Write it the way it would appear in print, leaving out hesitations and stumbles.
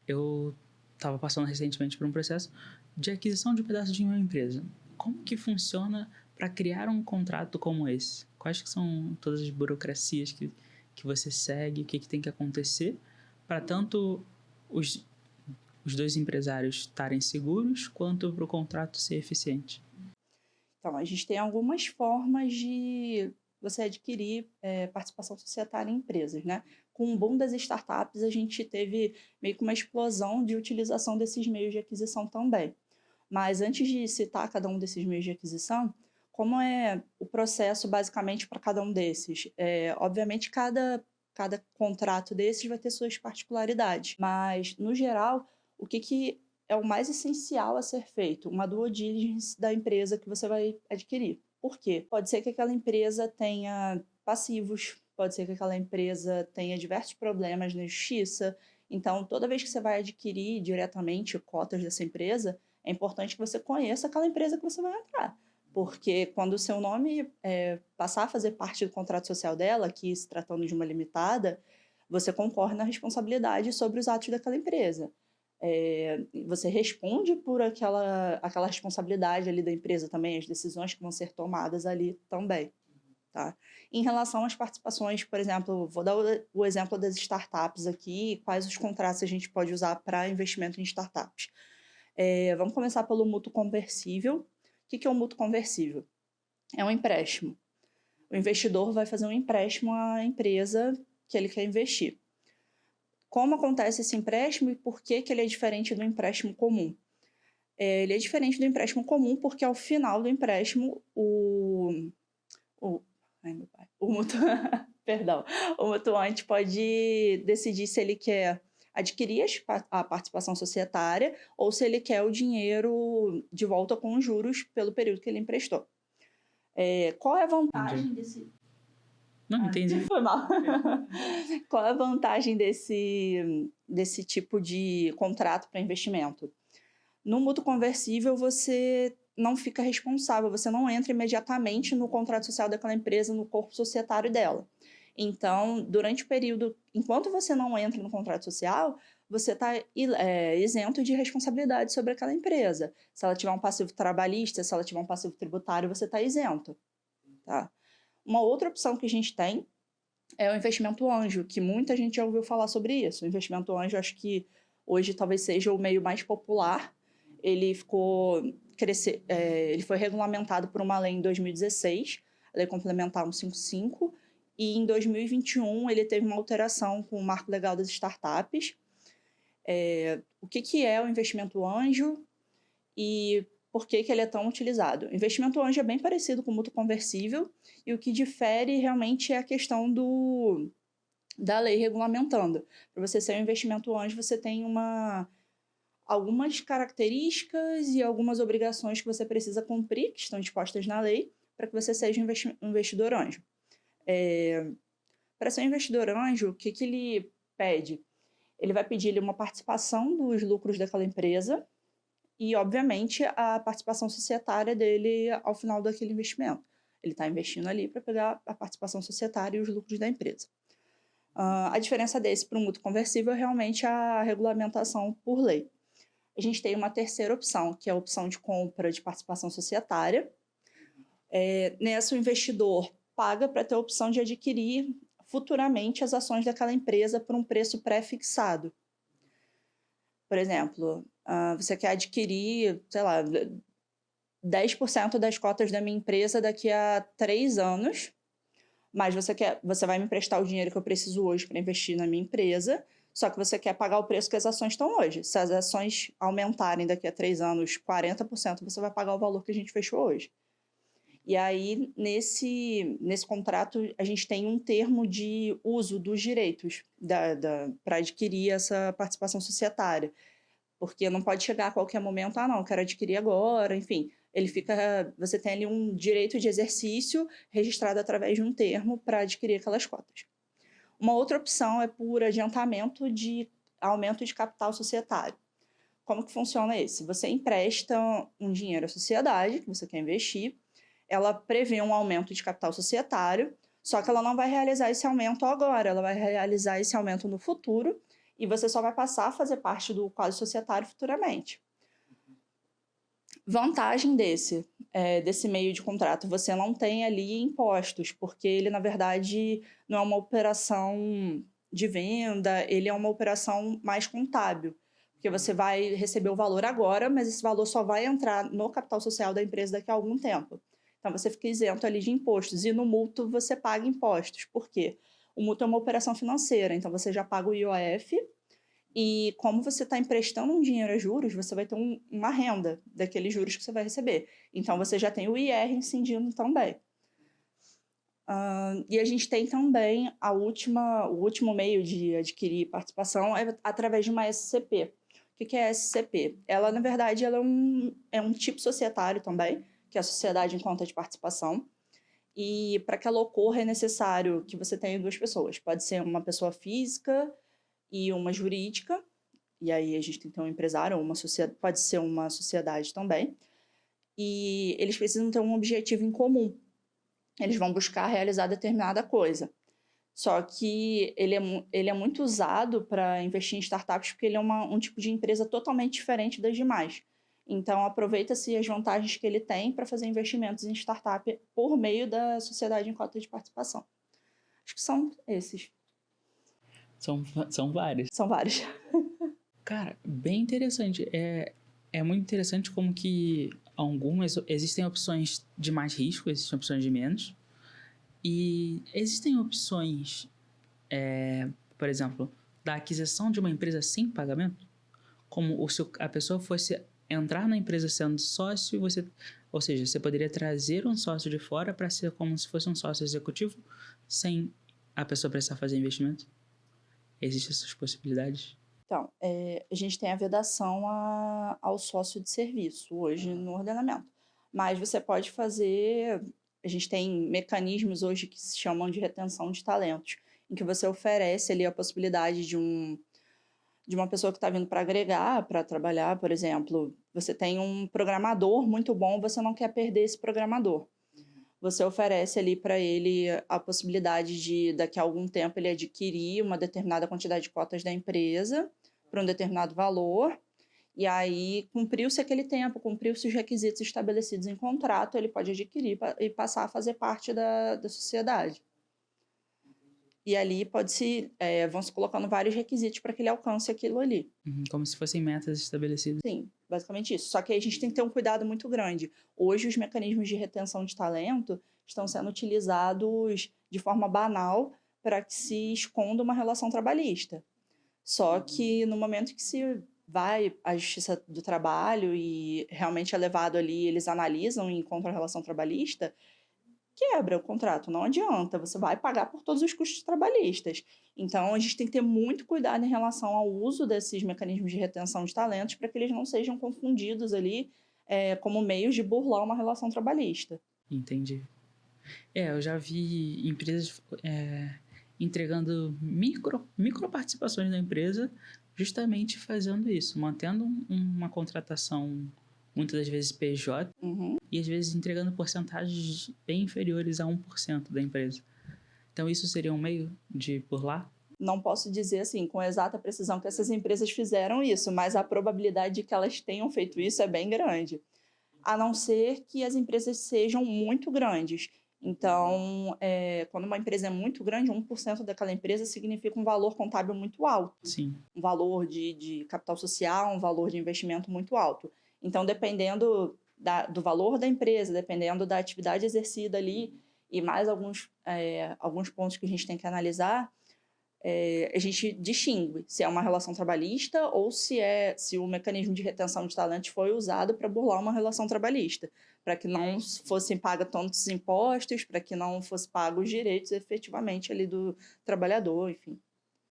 Eu estava passando recentemente por um processo de aquisição de um pedaço de uma empresa. Como que funciona para criar um contrato como esse? Quais que são todas as burocracias que você segue, o que tem que acontecer para tanto os, os dois empresários estarem seguros quanto para o contrato ser eficiente? Então, a gente tem algumas formas de você adquirir participação societária em empresas, né? Com o boom das startups, a gente teve meio que uma explosão de utilização desses meios de aquisição também. Mas antes de citar cada um desses meios de aquisição, como é o processo basicamente para cada um desses? Obviamente, cada contrato desses vai ter suas particularidades, mas, no geral, o que é o mais essencial a ser feito? Uma due diligence da empresa que você vai adquirir. Por quê? Pode ser que aquela empresa tenha passivos, pode ser que aquela empresa tenha diversos problemas na justiça. Então, toda vez que você vai adquirir diretamente cotas dessa empresa, é importante que você conheça aquela empresa que você vai entrar. Porque quando o seu nome passar a fazer parte do contrato social dela, que se tratando de uma limitada, você concorre na responsabilidade sobre os atos daquela empresa. Você responde por aquela responsabilidade ali da empresa também, as decisões que vão ser tomadas ali também. Tá? Em relação às participações, por exemplo, vou dar o exemplo das startups aqui, quais os contratos a gente pode usar para investimento em startups. Vamos começar pelo mútuo conversível. O que é um mútuo conversível? É um empréstimo. O investidor vai fazer um empréstimo à empresa que ele quer investir. Como acontece esse empréstimo e por que ele é diferente do empréstimo comum? Ele é diferente do empréstimo comum porque ao final do empréstimo ai, meu pai, perdão, o mutuante pode decidir se ele quer adquirir a participação societária ou se ele quer o dinheiro de volta com os juros pelo período que ele emprestou. Qual é a Entendi. vantagem desse... Não, entendi. Foi mal. Qual é a vantagem desse tipo de contrato para investimento? No mútuo conversível, você não fica responsável, você não entra imediatamente no contrato social daquela empresa, no corpo societário dela. Então, durante o período, enquanto você não entra no contrato social, você está isento de responsabilidade sobre aquela empresa. Se ela tiver um passivo trabalhista, se ela tiver um passivo tributário, você está isento. Tá? Uma outra opção que a gente tem é o investimento anjo, que muita gente já ouviu falar sobre isso. O investimento anjo, acho que hoje talvez seja o meio mais popular. Ele ele foi regulamentado por uma lei em 2016, a Lei Complementar 155, e em 2021 ele teve uma alteração com o Marco Legal das Startups. O que é o investimento anjo e por que ele é tão utilizado? O investimento anjo é bem parecido com o mútuo conversível, e o que difere realmente é a questão da lei regulamentando. Para você ser um investimento anjo, você tem algumas características e algumas obrigações que você precisa cumprir, que estão dispostas na lei, para que você seja um investidor anjo. Para ser um investidor anjo, o que ele pede? Ele vai pedir uma participação dos lucros daquela empresa e, obviamente, a participação societária dele ao final daquele investimento. Ele está investindo ali para pegar a participação societária e os lucros da empresa. A diferença desse para o mútuo conversível é realmente a regulamentação por lei. A gente tem uma terceira opção, que é a opção de compra de participação societária. Nessa, o investidor paga para ter a opção de adquirir futuramente as ações daquela empresa por um preço pré-fixado. Por exemplo, você quer adquirir, sei lá, 10% das cotas da minha empresa daqui a 3 anos, mas você vai me emprestar o dinheiro que eu preciso hoje para investir na minha empresa, só que você quer pagar o preço que as ações estão hoje. Se as ações aumentarem daqui a 3 anos 40%, você vai pagar o valor que a gente fechou hoje. E aí, nesse contrato, a gente tem um termo de uso dos direitos para adquirir essa participação societária. Porque não pode chegar a qualquer momento, não, quero adquirir agora, enfim. Você tem ali um direito de exercício registrado através de um termo para adquirir aquelas cotas. Uma outra opção é por adiantamento de aumento de capital societário. Como que funciona esse? Você empresta um dinheiro à sociedade que você quer investir, ela prevê um aumento de capital societário, só que ela não vai realizar esse aumento agora, ela vai realizar esse aumento no futuro, e você só vai passar a fazer parte do quadro societário futuramente. Vantagem desse meio de contrato, você não tem ali impostos, porque ele, na verdade, não é uma operação de venda, ele é uma operação mais contábil, porque você vai receber o valor agora, mas esse valor só vai entrar no capital social da empresa daqui a algum tempo. Então, você fica isento ali de impostos, e no mútuo você paga impostos. Por quê? O mútuo é uma operação financeira, então você já paga o IOF, e como você está emprestando um dinheiro a juros, você vai ter uma renda daqueles juros que você vai receber. Então, você já tem o IR incidindo também. E a gente tem também o último meio de adquirir participação é através de uma SCP. O que é a SCP? Ela, na verdade, ela é um tipo societário também, que é a Sociedade em Conta de Participação. E para que ela ocorra é necessário que você tenha duas pessoas. Pode ser uma pessoa física e uma jurídica, e aí a gente tem que ter um empresário, ou uma sociedade, pode ser uma sociedade também, e eles precisam ter um objetivo em comum. Eles vão buscar realizar determinada coisa. Só que ele é muito usado para investir em startups porque ele é um tipo de empresa totalmente diferente das demais. Então, aproveita-se as vantagens que ele tem para fazer investimentos em startup por meio da sociedade em cota de participação. Acho que são esses. São vários. São vários. Cara, bem interessante. É muito interessante como que existem opções de mais risco, existem opções de menos. E existem opções, por exemplo, da aquisição de uma empresa sem pagamento, como se a pessoa fosse entrar na empresa sendo sócio, ou seja, você poderia trazer um sócio de fora para ser como se fosse um sócio executivo, sem a pessoa precisar fazer investimento? Existem essas possibilidades? Então, a gente tem a vedação ao sócio de serviço hoje no ordenamento. Mas você pode fazer... A gente tem mecanismos hoje que se chamam de retenção de talentos, em que você oferece ali a possibilidade de uma pessoa que está vindo para agregar, para trabalhar, por exemplo. Você tem um programador muito bom, você não quer perder esse programador. Você oferece ali para ele a possibilidade de, daqui a algum tempo, ele adquirir uma determinada quantidade de cotas da empresa por um determinado valor, e aí cumpriu-se aquele tempo, cumpriu-se os requisitos estabelecidos em contrato, ele pode adquirir e passar a fazer parte da sociedade. E ali vão se colocando vários requisitos para que ele alcance aquilo ali. Como se fossem metas estabelecidas. Sim, basicamente isso. Só que aí a gente tem que ter um cuidado muito grande. Hoje, os mecanismos de retenção de talento estão sendo utilizados de forma banal para que se esconda uma relação trabalhista. Só que no momento que se vai à Justiça do Trabalho e realmente é levado ali, eles analisam e encontram a relação trabalhista, quebra o contrato, não adianta, você vai pagar por todos os custos trabalhistas. Então, a gente tem que ter muito cuidado em relação ao uso desses mecanismos de retenção de talentos para que eles não sejam confundidos ali como meios de burlar uma relação trabalhista. Entendi. Eu já vi empresas entregando micro participações na empresa, justamente fazendo isso, mantendo uma contratação muitas das vezes PJ, e às vezes entregando porcentagens bem inferiores a 1% da empresa. Então isso seria um meio de burlar? Não posso dizer assim com exata precisão que essas empresas fizeram isso, mas a probabilidade de que elas tenham feito isso é bem grande. A não ser que as empresas sejam muito grandes. Então, quando uma empresa é muito grande, 1% daquela empresa significa um valor contábil muito alto. Sim. Um valor de capital social, um valor de investimento muito alto. Então, dependendo do valor da empresa, dependendo da atividade exercida ali, e mais alguns pontos que a gente tem que analisar, a gente distingue se é uma relação trabalhista ou se o mecanismo de retenção de talentos foi usado para burlar uma relação trabalhista, para que não fossem pagos tantos impostos, para que não fossem pagos os direitos efetivamente ali do trabalhador, enfim.